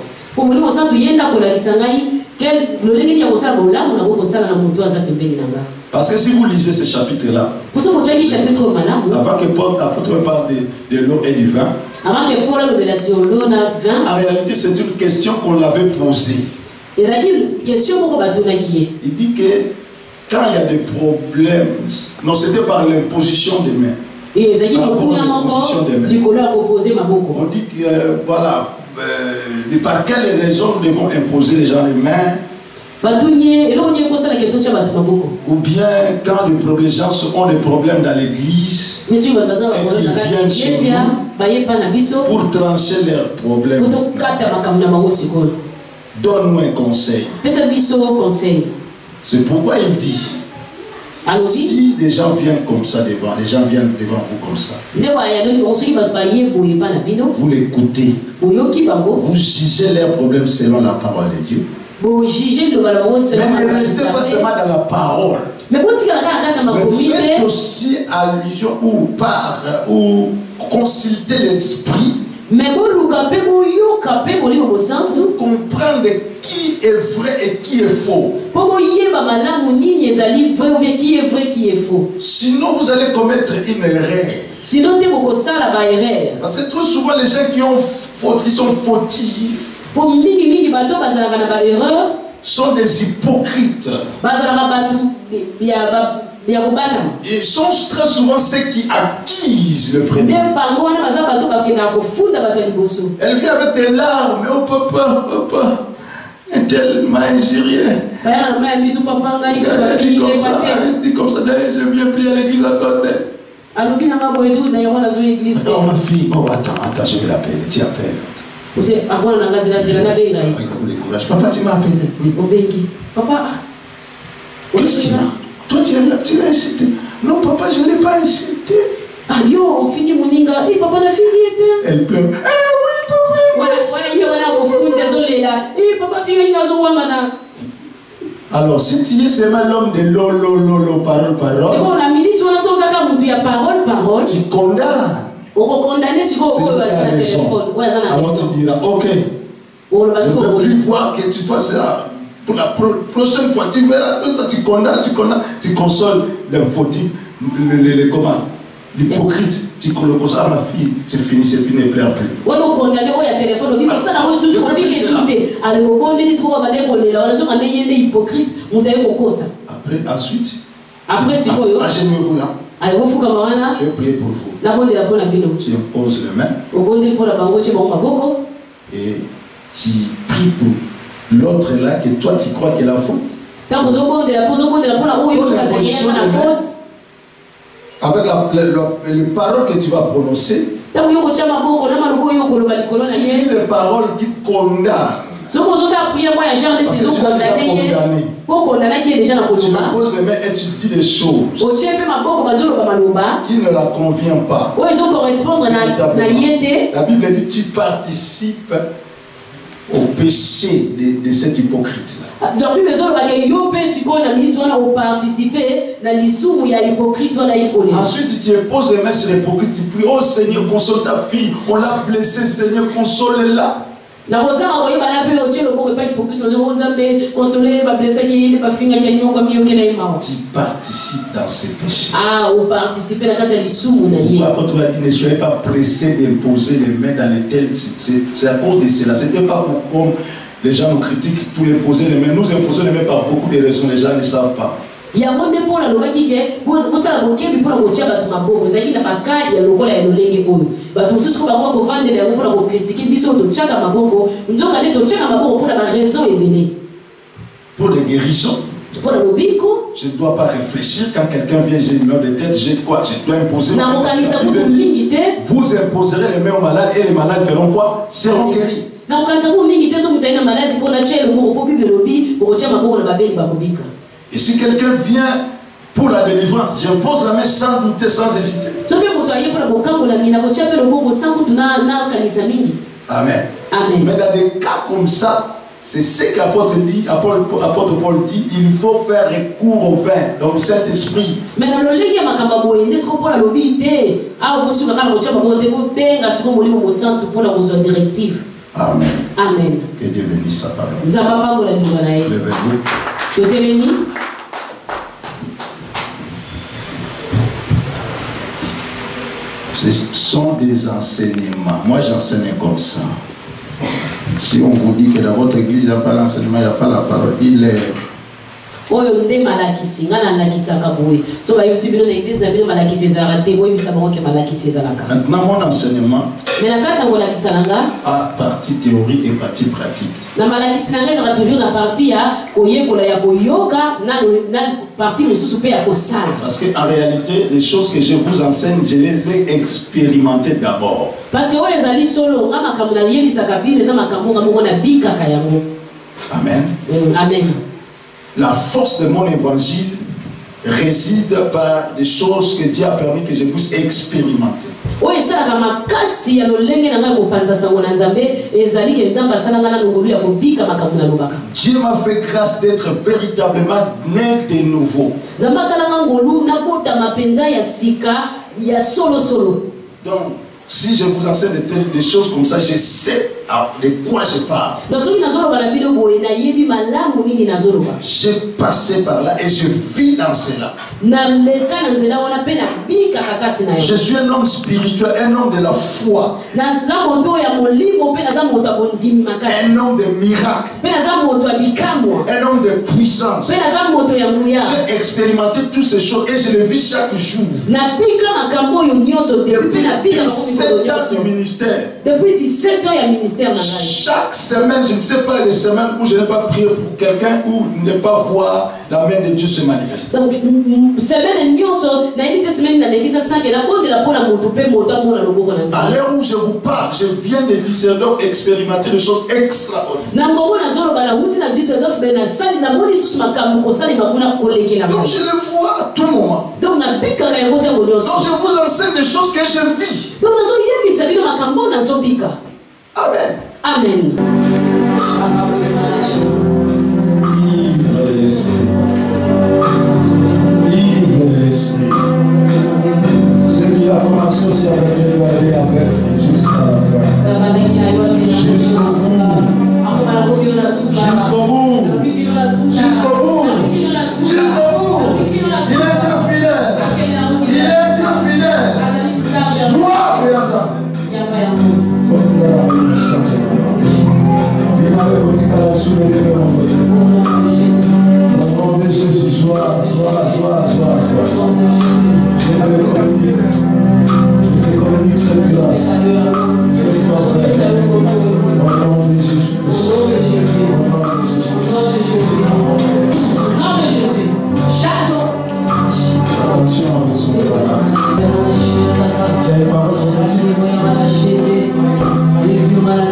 Parce que si vous lisez ce chapitre-là, avant que Paul parle de l'eau et du vin, en réalité c'est une question qu'on l'avait posée. Il dit que quand il y a des problèmes, non, c'était par l'imposition des mains. On dit que voilà, par quelle raison nous devons imposer les gens les mains. Ou bien quand les gens ont des problèmes dans l'église et qu'ils viennent chez nous pour trancher leurs problèmes. Donne-nous un conseil. C'est pourquoi il dit, si des gens viennent comme ça devant, les gens viennent devant vous comme ça, vous l'écoutez, vous jugez leurs problèmes selon la parole de Dieu. Mais ne restez pas seulement dans la parole, mais faites aussi allusion ou consulter l'esprit pour comprendre qui est vrai et qui est faux. Sinon vous allez commettre une erreur. Parce que trop souvent les gens qui sont fautifs, sont des hypocrites. Ils sont très souvent ceux qui acquisent le prénom. Elle vient avec des larmes. Oh papa, papa, un tel m'a injurié. Elle dit comme ça, je viens prier à l'église à côté. Oh ma fille, oh attends, je vais l'appeler. Tu appelles. Papa, tu m'as appelé. Oui. Papa, qu'est-ce qu'il y a? Toi, tu l'as incité. Non, papa, je ne l'ai pas incité. Ah, yo, fini moninga. Eh, papa, la fille était. Elle pleure. Eh oui, papa. Alors, si tu es seulement l'homme de lolo, parole. C'est bon, la minute, on a sorti ça comme tu as parole. Tu condamnes. On va condamner si on a téléphone. Alors tu diras, ok. Je ne veux plus voir que tu fasses ça. Pour la prochaine fois, tu verras tout ça, tu condamnes, tu consoles les fautifs, l'hypocrite, tu colloques ça à ma fille, c'est fini, ne pleure plus. On va condamner, on a téléphone, on va ça, on va après, ensuite, agenouillez-vous là. Je vais prier pour vous. Tu imposes les mains et tu pries pour l'autre là que toi tu crois qu'il a faute. Avec les paroles que tu vas prononcer, si tu dis des paroles qui condamnent, tu poses les mains et tu dis des choses qui ne la conviennent pas. La Bible dit tu participes au péché de cet hypocrite-là. Ensuite, tu poses les mains sur l'hypocrite, tu pries, oh Seigneur, console ta fille, on l'a blessée, Seigneur, console-la. Tu participes dans ce péché. Pourquoi tu as dit ne soyez pas pressés d'imposer les mains dans les tels. C'est à cause de cela. Ce n'était pas pour comme les gens nous critiquent, tout imposer les mains. Nous imposons les mains par beaucoup de raisons, les gens ne savent pas. Il y a un pour la loi qui est pour ça pour la moitié de ma boue c'est qui n'a pas qu'à il y a le colère le lingue homme bah tout ce qu'on va pour vendre les pour la critiquer biso to chaka ma boue nous allons aller to chaka ma boue pour la raison et béni pour des guérisons pour la lobiko je ne dois pas réfléchir quand quelqu'un vient j'ai une main de tête j'ai quoi je dois imposer vous imposerez les mains aux malades et les malades feront quoi seront guéris na ukanza ku mingi teso mutaina maladi pour la chelo pour bible lobby pour chama boue na babeli bakobika. Et si quelqu'un vient pour la délivrance, je pose la main sans douter, sans hésiter. Amen. Amen. Mais dans des cas comme ça, c'est ce qu'apôtre Paul dit, il faut faire recours au vin, donc Saint-Esprit. Mais dans le ligne, Amen. Amen. Que Dieu bénisse sa parole. Levez-vous. Ce sont des enseignements. Moi, j'enseigne comme ça. Si on vous dit que dans votre église, il n'y a pas l'enseignement, il n'y a pas la parole, il est. Maintenant, mon enseignement a partie théorie et partie pratique. Parce qu'en réalité, les choses que je vous enseigne, je les ai expérimentées d'abord. Amen. Amen. La force de mon évangile réside par des choses que Dieu a permis que je puisse expérimenter. Dieu m'a fait grâce d'être véritablement né de nouveau. Donc, si je vous enseigne des choses comme ça, je sais de quoi je parle. J'ai passé par là et je vis dans cela. Je suis un homme spirituel, un homme de la foi. Un homme de miracles. un homme de puissance. J'ai expérimenté toutes ces choses et je le vis chaque jour. Depuis 17 ans de ministère. Depuis 17 ans, il y a ministère. Chaque semaine, je ne sais pas les semaines où je n'ai pas prié pour quelqu'un ou ne pas voir la main de Dieu se manifester. Donc, à l'heure où je vous parle, je viens de Düsseldorf expérimenter des choses extraordinaires. Donc je le vois à tout moment. Donc je vous enseigne des choses que je vis. Amen. Amen. Ce qui a commencé aussi avec lui doit aller avec jusqu'à la fin. Jusqu'au bout. Jusqu'au bout. Jusqu'au bout. Il est Dieu fidèle. Il est Dieu fidèle. Sois présent. Il m'avait aussi qu'à la soulever de mon côté. Au nom de Jésus, sois. Je te communique cette grâce, cette faveur. Au nom de Jésus. Attention à son parole. Tu as une parole prophétique.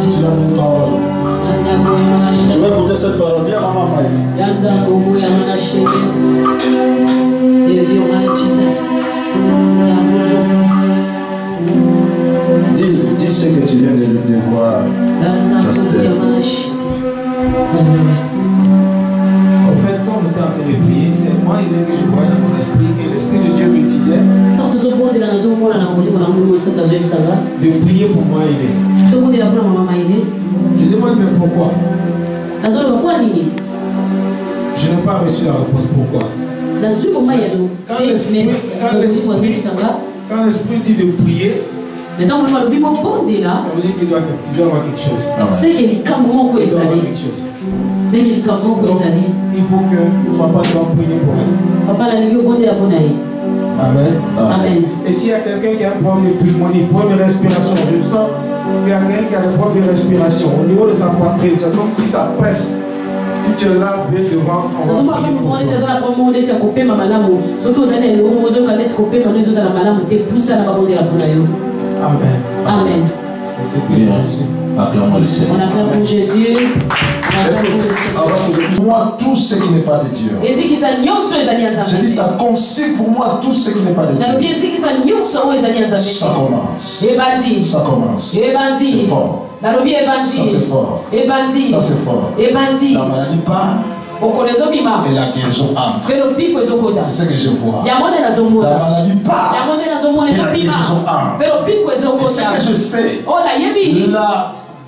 Tu as une parole. Je vais écouter cette parole. Viens, maman Maï. Dis ce que tu viens de voir, pasteur. En fait, quand on était en train de prier, c'est moi que je voyais dans mon esprit et l'Esprit de Dieu me disait de prier pour moi aider. Je demande mais pourquoi? Je n'ai pas reçu la réponse pourquoi. Quand l'Esprit dit de prier, ça veut dire qu'il doit avoir quelque chose. C'est qu'il y a quelque chose. C'est qu'il y a quelque chose. Il faut que papa soit prié pour elle. Papa l'a dit bon de la bonne année. Amen. Amen. Et s'il y a quelqu'un qui a un problème de pneumonie, problème de respiration, je sens qu'il y a quelqu'un qui a un problème de respiration au niveau de sa poitrine, c'est comme si ça presse. Si tu es là, viens devant, on va prier pour toi. Amen. Amen. C'est bien. Acclamons le Seigneur. On acclame pour Jésus. Moi, tout ce qui n'est pas de Dieu. Je dis ça consigne pour moi tout ce qui n'est pas de Dieu. Ça commence. Ça commence. C'est fort. Ça c'est fort. Ça c'est fort. La maladie part. Et la guérison entre. C'est ce que je vois. La maladie part. Et la guérison entre. Et ce que je sais. La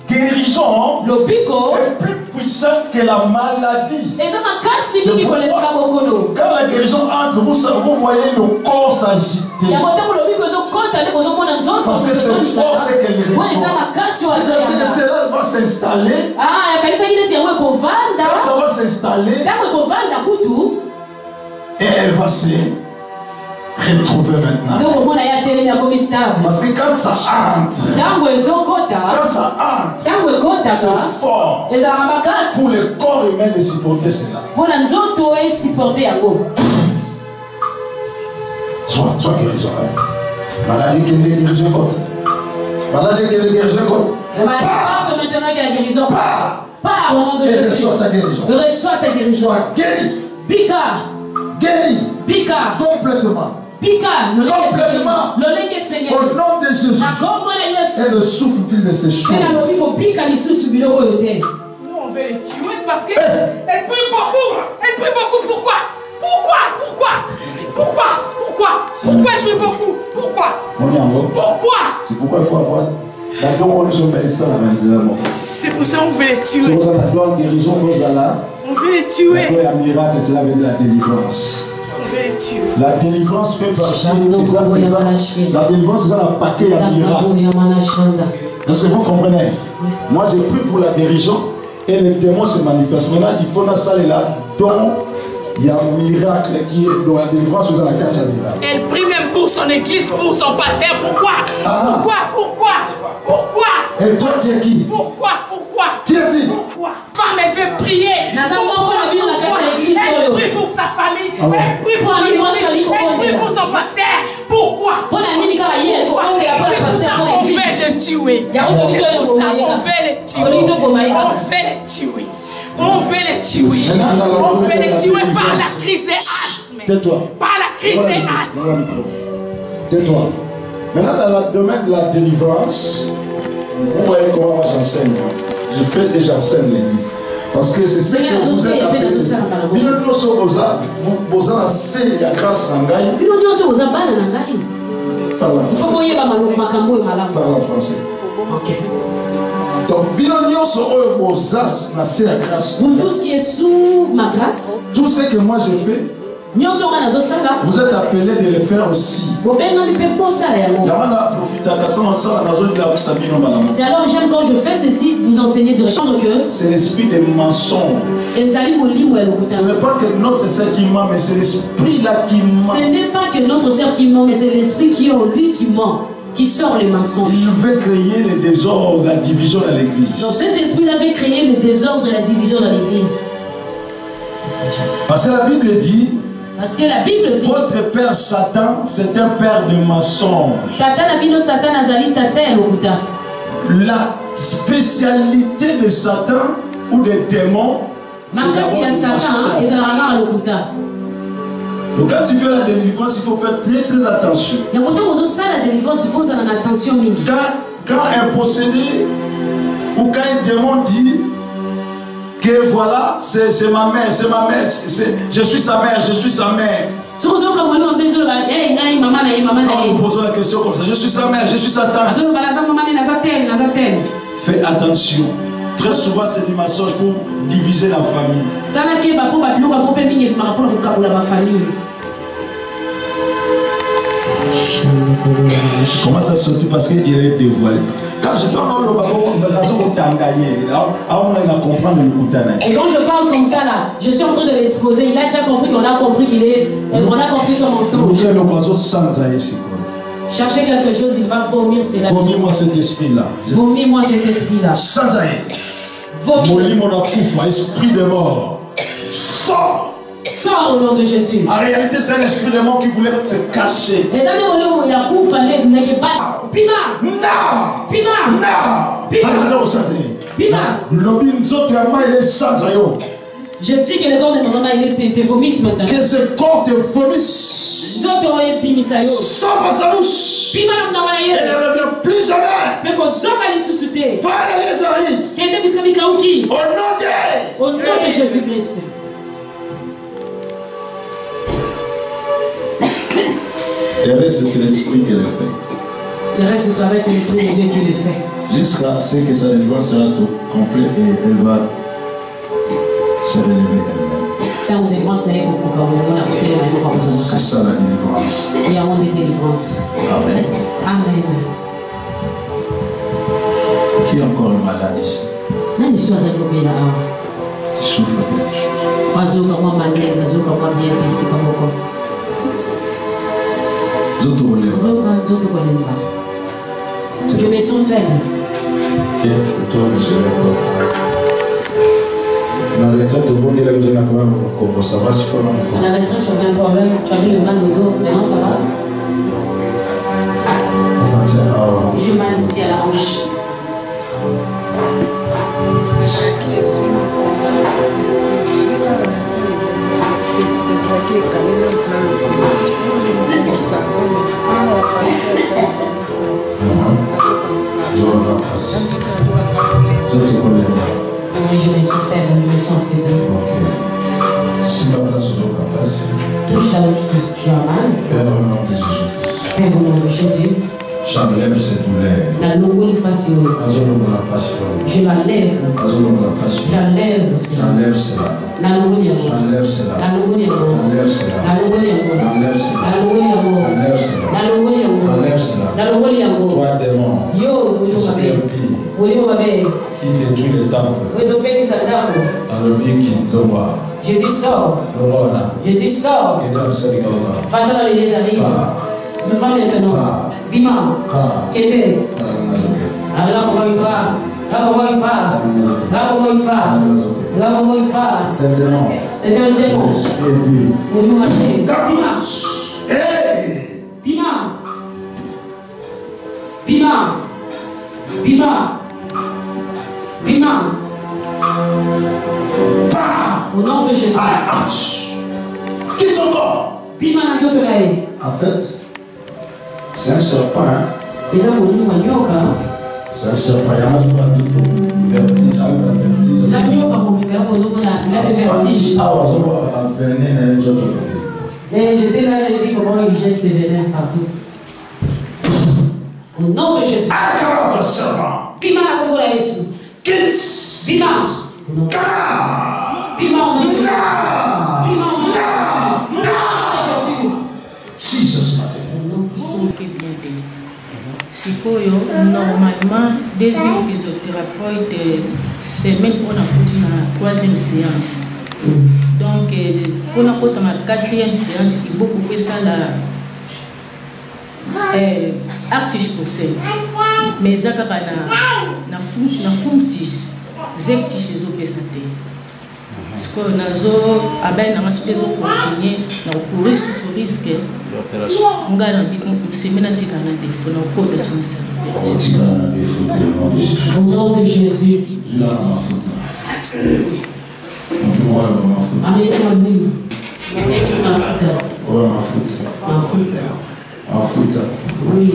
guérison est plus puissante que la maladie. Quand la guérison entre, vous voyez le corps s'agiter. Parce que c'est fort ce qu'elle reçoit. Cela va s'installer. Quand ça va s'installer, et elle va se retrouver maintenant. Parce que quand ça entre, c'est fort pour le corps humain de supporter cela. Soit guérison. Maladie qui est guérison côté. Maladie qui est guérison côté. Pars au nom de Jésus. Reçois ta guérison. Sois guéri. Guéri. Complètement. Complètement. Au nom de Jésus. Et ne souffle plus de ces choses. Nous, on veut les tuer parce qu'elle prie beaucoup. Elle prie beaucoup. Pourquoi elle prie beaucoup? Pourquoi? C'est pourquoi il faut avoir. C'est pour ça qu'on veut les tuer. On veut les tuer. Un miracle, cela veut dire la délivrance. On veut les tuer. La délivrance fait partie la délivrance, c'est un paquet à miracle. Est-ce que vous comprenez? Moi, j'ai pris pour la guérison. Et et les démons se manifestent. Maintenant, il faut dans la salle là, dont il y a un miracle qui est dans la délivrance, vous avez la carte à miracle. Elle prie même pour son église, pour son pasteur. Pourquoi? Pourquoi? Et toi, tu es qui? Pourquoi? Qui est-il? Pourquoi? Femme, elle veut prier. Elle prie pour sa famille. Ah ouais. Elle prie pour son église. Elle prie pour son pasteur. Pourquoi? On veut le tuer. C'est pour ça. On veut le tuer. On veut le tuer par la crise de asthme. Tais-toi. Par la crise de asthme. Tais-toi. Maintenant, dans le domaine de la délivrance, vous voyez comment moi j'enseigne. Je fais et j'enseigne l'église. Parce que c'est ce que vous êtes appelés. Vous avez assez de grâce en gagne. Parle en français. Ok. Donc, pour tout ce qui est sous ma grâce, tout ce que moi je fais, vous êtes appelés de le faire aussi. C'est alors j'aime quand je fais ceci, vous enseignez directement que c'est l'esprit des mensonges. Ce n'est pas que notre sœur qui ment, mais c'est l'esprit là qui ment. Ce n'est pas que notre sœur qui ment, mais c'est l'esprit qui est en lui qui ment, qui sort les mensonges. Il veut créer le désordre, la division dans l'église. Donc cet esprit-là veut créer le désordre et la division dans l'église. Parce que la Bible dit, votre père Satan, c'est un père de mensonges. La spécialité de Satan ou des démons, c'est d'avoir du mensonge. Donc quand tu fais la délivrance, il faut faire très très attention. Quand un possédé ou quand un démon dit que voilà, c'est ma mère, je suis sa mère. Quand nous posons la question comme ça, je suis sa mère, je suis sa tante. Fais attention. Très souvent, c'est des mensonges pour diviser la famille. Comment ça se fait? Parce qu'il est dévoilé. Quand je donne le bâton, et quand je parle comme ça là, je suis en train de l'exposer. Il a déjà compris qu'on a compris qu'il est. On a compris son mensonge. Cherchez quelque chose, il va vomir. Vomis-moi cet esprit-là. Vomis-moi cet esprit-là. Vomis mon esprit de mort. Sors! Sors au nom de Jésus. En réalité, c'est un esprit de mort qui voulait se cacher. Non! Je dis que le corps de mon maman il te vomisse maintenant. Que ce corps te vomisse. Sors par sa bouche. Et ne reviens plus jamais. Au nom de Jésus-Christ. Le reste, c'est l'esprit qui le fait. Le reste du travail, c'est l'esprit de Dieu qui le fait. Jusqu'à ce que sa délivrance sera tout complet et elle va se relever elle-même. C'est ça la délivrance. Il y a une délivrance. Amen. Amen. Qui est encore malade ici? Tu souffres quelque chose. Je me sens faible. Et toi, monsieur Jacob, la retraite, vous voulez la maison à Congo, ça va, c'est quoi? À la retraite, tu avais un problème, tu avais le mal au dos, maintenant ça va? J'ai mal ici à la hanche. Oui, je me sens faible, Ok. Si ma place est dans ta place, touche là où tu as mal. Père, au nom de Jésus-Christ. Père, au nom de Jésus. J'enlève cette douleur. La longue passion. Je la lève. J'enlève cela. J'enlève cela. La longue J'enlève cela. La longue J'enlève cela. La longue J'enlève cela. La longue J'enlève cela. La longue J'enlève cela. La longue Toi démon. Yo, Esprit impie. qui détruit le temple. Je dis sors. Je dis sors. Va dans les amis. Ne pas maintenant. Bima. Kédé. Là comment il part. Là comment il part. Là comment il part. Là comment il part. C'est un démon. Bima. Bima. Bima. Bima. Bima. Au nom de Jésus. Quitte son corps. Bima n'a pas de la haine. En fait, c'est un serpent. Les hommes ont dit c'est un serpent. Il y a un vertige. La nyoka mon père, il a le vertige. Et j'étais là, j'ai vu comment il jette ses venins partout. Au nom de Jésus. Bima la Congo la Jésus. Bima. Bima au nom de Jésus. Bima au nom de Jésus. Sikoyo, normalement, deuxième physiothérapeute semaine on a continué la troisième séance. Donc, on a continué la quatrième séance, il beaucoup fait ça la artiche pour cette. Mais ça na fumtiche, zektiche zo pesate. Parce que nazo aben na masopezo continuer na courir sur ce risque. On gagne un bit semaine tika na défaut na côté sur ça. Au nom de Jésus. Amen. Oui.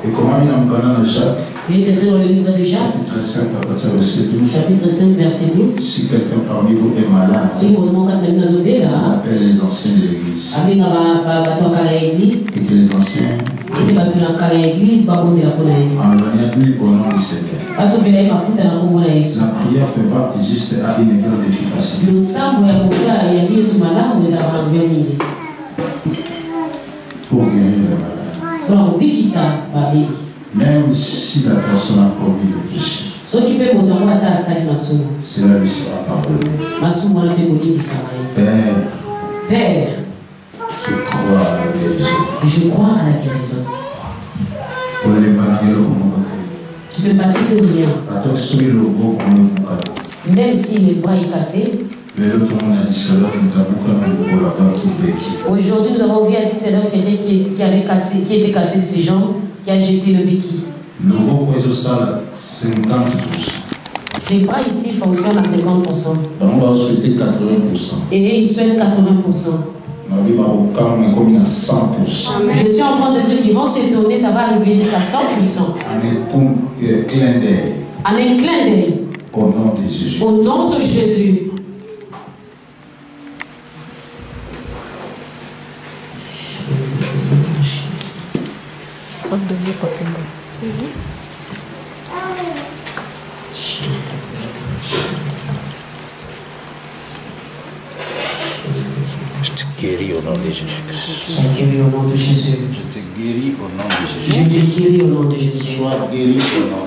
Et comment il a un banane Jacques? Il est dans le livre de Jacques. Chapitre 5, verset 12. Chapitre 5, verset 12. Si quelqu'un parmi vous est malade, si vous appelle les anciens de l'église. Et que les anciens envoyez lui au nom du Seigneur. La prière fervente juste a une grande efficacité. Pour guérir les malades. Même si la personne a commis le péché, cela lui sera pardonné. Père, je crois à la guérison. Tu peux fatiguer le bien. Même si le bras est cassé. Aujourd'hui, nous avons vu à Tisselov quelqu'un qui était cassé de ses jambes, qui a jeté le béquille. Ces bras ici fonctionnent à 50%. Et ils souhaitent 80%. Je suis en train de dire qu'ils vont s'étonner, ça va arriver jusqu'à 100%. En un clin d'œil. Au nom de Jésus. Au nom de Jésus. Je te guéris au nom de Jésus-Christ. Je te guéris au nom de Jésus. Je te guéris au nom de Jésus. Je te guéris au nom de Jésus. Sois guéri au nom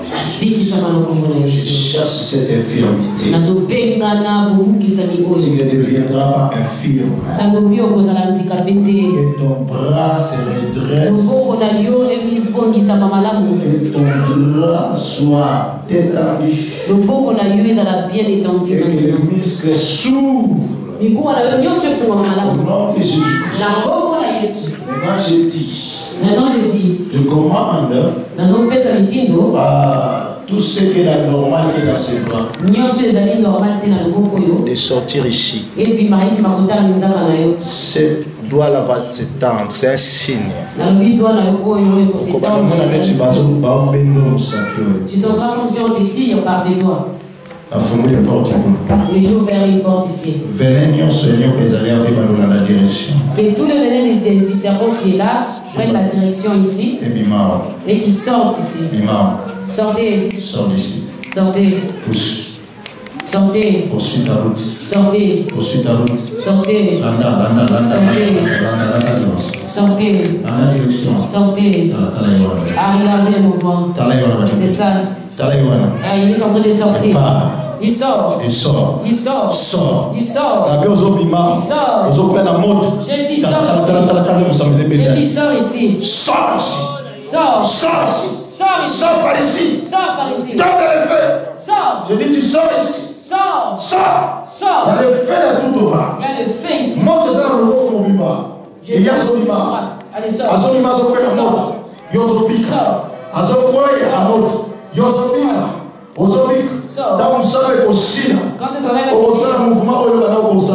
de Jésus. Je chasse cette infirmité. Tu ne deviendras pas infirme. Que ton bras se redresse. Que ton bras soit détendu. Et que le muscle s'ouvre. Au nom de Jésus. Maintenant je dis, je commande tout ce qui est anormal qui est dans ses bras de sortir ici. Cette doigt là va s'étendre, c'est un signe. Tu sentiras comme si on te tire par des doigts. Les jours vers une porte ici. Que tous les venins du serpent qui est là prennent la direction ici et qu'ils sortent ici. Sortez. Sors d'ici. Sortez. Pousse. Sortez. Poursuis ta route. Sortez. Poursuis ta route. Sortez. Sortez. Sortez. Sortez. Ah, regardez le mouvement. C'est ça. Il est en train de sortir. Il sort. Il sort. Il sort. Sort. Il sort. Il sort. J'ai dit sort ici. Sors ici. Sors. Sors ici. Sors ici. Sors par ici. Sors par ici. Dans le feu. Sors. Je dis tu sors ici. Sors. Sors. Sors. Il y a le feu de tout au bas. Il y a le feu ici. Montre ça dans le mot comme il va. Il y a son image. Allez, sors. A son image, son père est mort. Il y a son pic. A son point est mort. Il y a son pic. Dans le savez aussi, quand c'est travail, on va mouvement, on va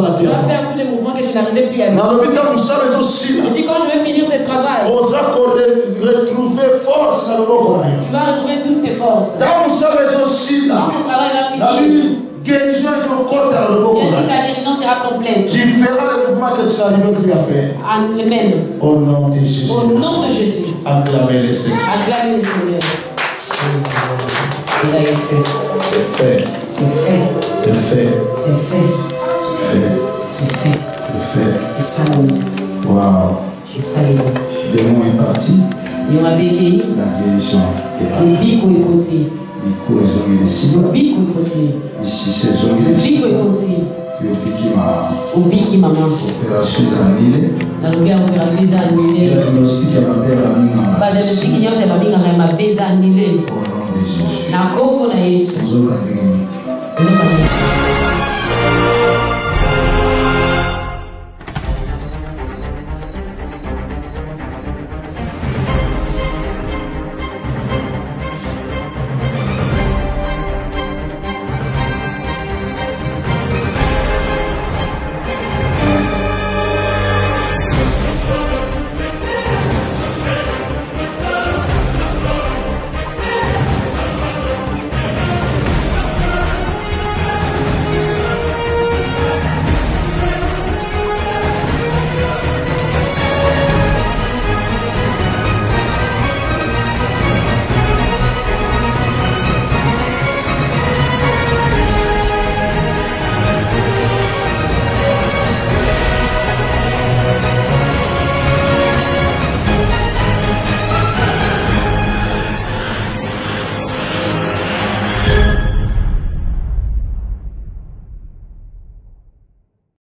faire tous les mouvements que je n'arrivais plus à faire. Dans l'hôpital, vous savez aussi. Je dis quand je vais finir ce travail, on va retrouver force dans le monde. Tu vas retrouver toutes tes forces. Dans vous savez aussi, quand ce travail va finir, guérison est au compte dans le monde. Toute ta guérison sera complète. Tu feras le mouvement que tu n'arrives plus à faire. Amen. Au nom de Jésus. Au nom de Jésus. Acclamez le Seigneur. Acclamez le Seigneur. Il a été fait. C'est fait. C'est fait. C'est fait. C'est fait. C'est fait. C'est fait. Et salut. Waouh. Et salut. Le mot est parti. Il y aura béquille. La guérison est partie. Le bico est parti. Bico est zongué ici. Le bico est parti. Ici c'est zongué ici. Le bico est parti. Le biki maman. Au biki maman. Opération annulée. La opération est annulée. Diagnostic à ma mère amina. Pas de diagnostic, c'est ma mère ma baiser annulée. Au nom de Jésus. Na koko na Yesu. Nous allons